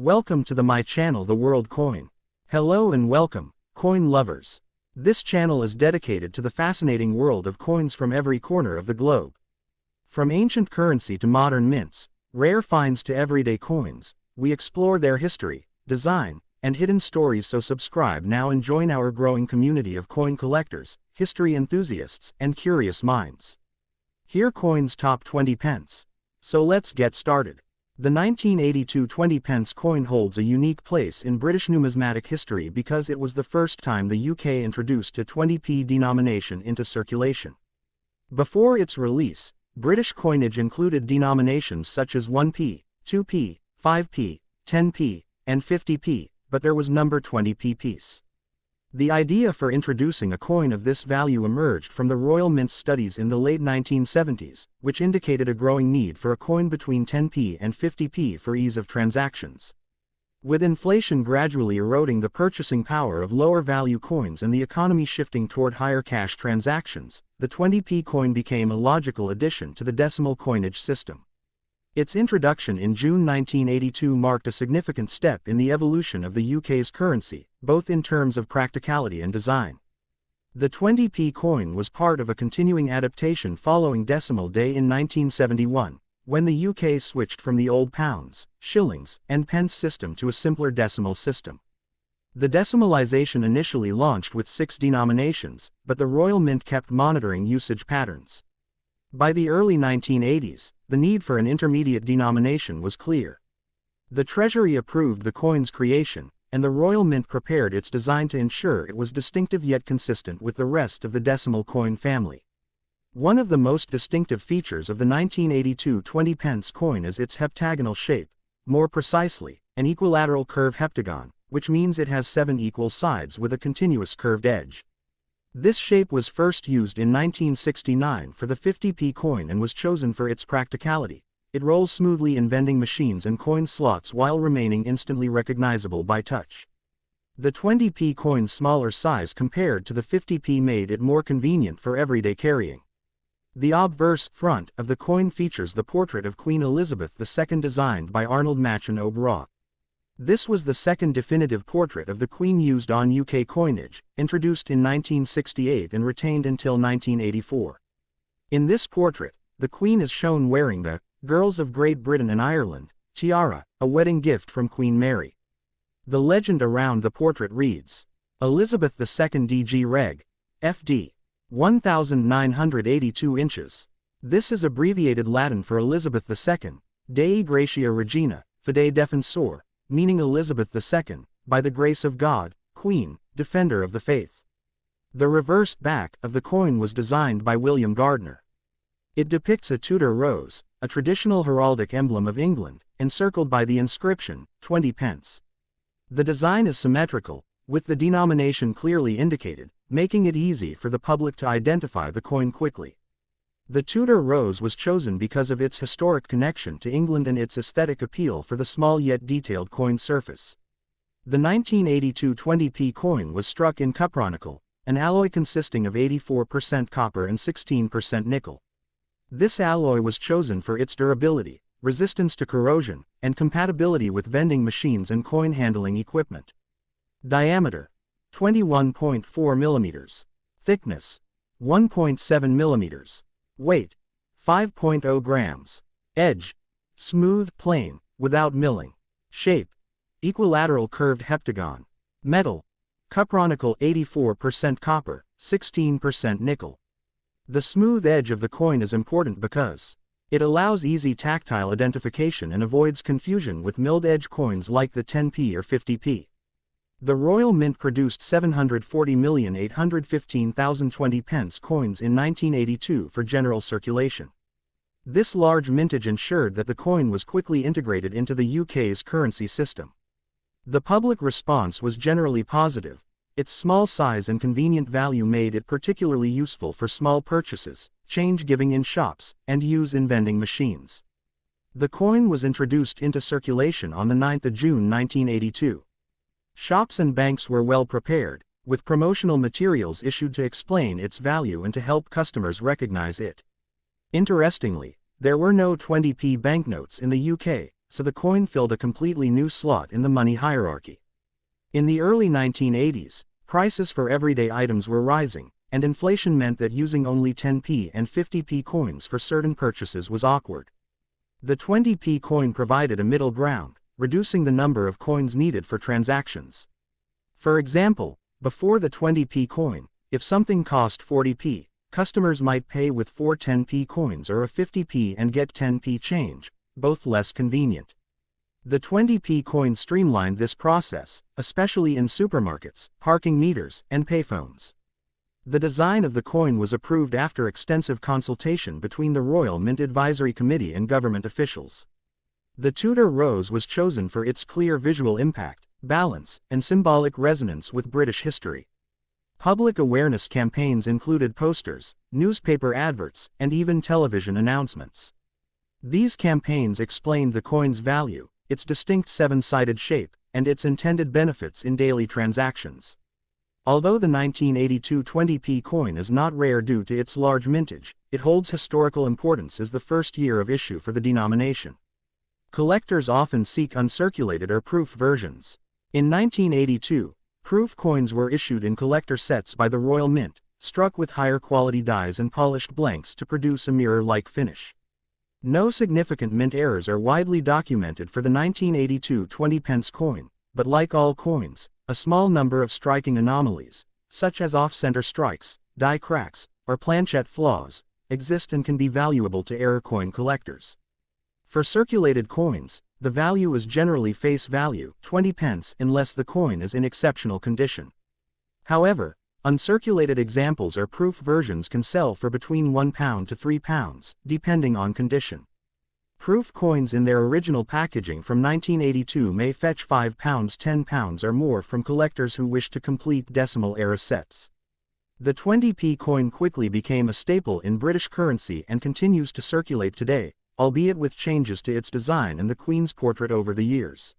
Welcome to my channel, The World Coin. Hello and welcome, coin lovers. This channel is dedicated to the fascinating world of coins from every corner of the globe. From ancient currency to modern mints, rare finds to everyday coins, we explore their history, design, and hidden stories. So subscribe now and join our growing community of coin collectors, history enthusiasts, and curious minds. Here coins top 20 pence. So let's get started. The 1982 20 pence coin holds a unique place in British numismatic history because it was the first time the UK introduced a 20p denomination into circulation. Before its release, British coinage included denominations such as 1p, 2p, 5p, 10p, and 50p, but there was number 20p piece. The idea for introducing a coin of this value emerged from the Royal Mint studies in the late 1970s, which indicated a growing need for a coin between 10p and 50p for ease of transactions. With inflation gradually eroding the purchasing power of lower-value coins and the economy shifting toward higher cash transactions, the 20p coin became a logical addition to the decimal coinage system. Its introduction in June 1982 marked a significant step in the evolution of the UK's currency, both in terms of practicality and design. The 20p coin was part of a continuing adaptation following Decimal Day in 1971, when the UK switched from the old pounds, shillings, and pence system to a simpler decimal system. The decimalisation initially launched with 6 denominations, but the Royal Mint kept monitoring usage patterns. By the early 1980s, the need for an intermediate denomination was clear. The Treasury approved the coin's creation, and the Royal Mint prepared its design to ensure it was distinctive yet consistent with the rest of the decimal coin family. One of the most distinctive features of the 1982 20 pence coin is its heptagonal shape, more precisely, an equilateral curve heptagon, which means it has 7 equal sides with a continuous curved edge. This shape was first used in 1969 for the 50p coin and was chosen for its practicality. It rolls smoothly in vending machines and coin slots while remaining instantly recognizable by touch. The 20p coin's smaller size compared to the 50p made it more convenient for everyday carrying. The obverse front of the coin features the portrait of Queen Elizabeth II designed by Arnold Machin. This was the second definitive portrait of the Queen used on UK coinage, introduced in 1968 and retained until 1984. In this portrait, the Queen is shown wearing the Girls of Great Britain and Ireland tiara, a wedding gift from Queen Mary. The legend around the portrait reads, Elizabeth II DG Reg. FD. 1982 inches. This is abbreviated Latin for Elizabeth II, Dei Gratia Regina, Fide Defensor, meaning Elizabeth II, by the grace of God, Queen, Defender of the Faith. The reverse back of the coin was designed by William Gardner. It depicts a Tudor Rose, a traditional heraldic emblem of England, encircled by the inscription, 20 pence. The design is symmetrical, with the denomination clearly indicated, making it easy for the public to identify the coin quickly. The Tudor Rose was chosen because of its historic connection to England and its aesthetic appeal for the small yet detailed coin surface. The 1982 20p coin was struck in cupronickel, an alloy consisting of 84% copper and 16% nickel. This alloy was chosen for its durability, resistance to corrosion, and compatibility with vending machines and coin handling equipment. Diameter: 21.4 mm. Thickness: 1.7 mm. Weight: 5.0 grams. Edge: smooth, plain, without milling. Shape: equilateral curved heptagon. Metal: cupronickel 84% copper, 16% nickel. The smooth edge of the coin is important because it allows easy tactile identification and avoids confusion with milled edge coins like the 10p or 50p. The Royal Mint produced 740,815,000 20 pence coins in 1982 for general circulation. This large mintage ensured that the coin was quickly integrated into the UK's currency system. The public response was generally positive. Its small size and convenient value made it particularly useful for small purchases, change giving in shops, and use in vending machines. The coin was introduced into circulation on the 9th of June 1982. Shops and banks were well prepared, with promotional materials issued to explain its value and to help customers recognize it. Interestingly, there were no 20p banknotes in the UK, so the coin filled a completely new slot in the money hierarchy. In the early 1980s, prices for everyday items were rising, and inflation meant that using only 10p and 50p coins for certain purchases was awkward. The 20p coin provided a middle ground, reducing the number of coins needed for transactions. For example, before the 20p coin, if something cost 40p, customers might pay with 4 10p coins or a 50p and get 10p change, both less convenient. The 20p coin streamlined this process, especially in supermarkets, parking meters, and payphones. The design of the coin was approved after extensive consultation between the Royal Mint Advisory Committee and government officials. The Tudor Rose was chosen for its clear visual impact, balance, and symbolic resonance with British history. Public awareness campaigns included posters, newspaper adverts, and even television announcements. These campaigns explained the coin's value, its distinct seven-sided shape, and its intended benefits in daily transactions. Although the 1982 20p coin is not rare due to its large mintage, it holds historical importance as the first year of issue for the denomination. Collectors often seek uncirculated or proof versions. In 1982, proof coins were issued in collector sets by the Royal Mint, struck with higher quality dies and polished blanks to produce a mirror-like finish. No significant mint errors are widely documented for the 1982 20p coin, but like all coins, a small number of striking anomalies, such as off-center strikes, die cracks, or planchette flaws, exist and can be valuable to error coin collectors. For circulated coins, the value is generally face value, 20p, unless the coin is in exceptional condition. However, uncirculated examples or proof versions can sell for between £1 to £3, depending on condition. Proof coins in their original packaging from 1982 may fetch £5, £10 or more from collectors who wish to complete decimal-era sets. The 20p coin quickly became a staple in British currency and continues to circulate today, albeit with changes to its design and the Queen's portrait over the years.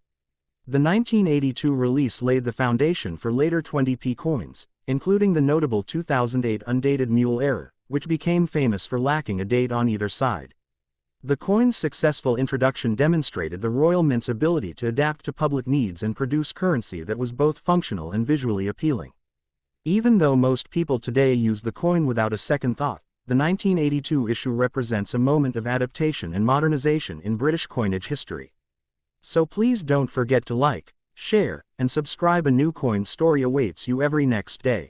The 1982 release laid the foundation for later 20p coins, including the notable 2008 undated mule error, which became famous for lacking a date on either side. The coin's successful introduction demonstrated the Royal Mint's ability to adapt to public needs and produce currency that was both functional and visually appealing. Even though most people today use the coin without a second thought, the 1982 issue represents a moment of adaptation and modernization in British coinage history. So please don't forget to like, share, and subscribe. A new coin story awaits you every next day.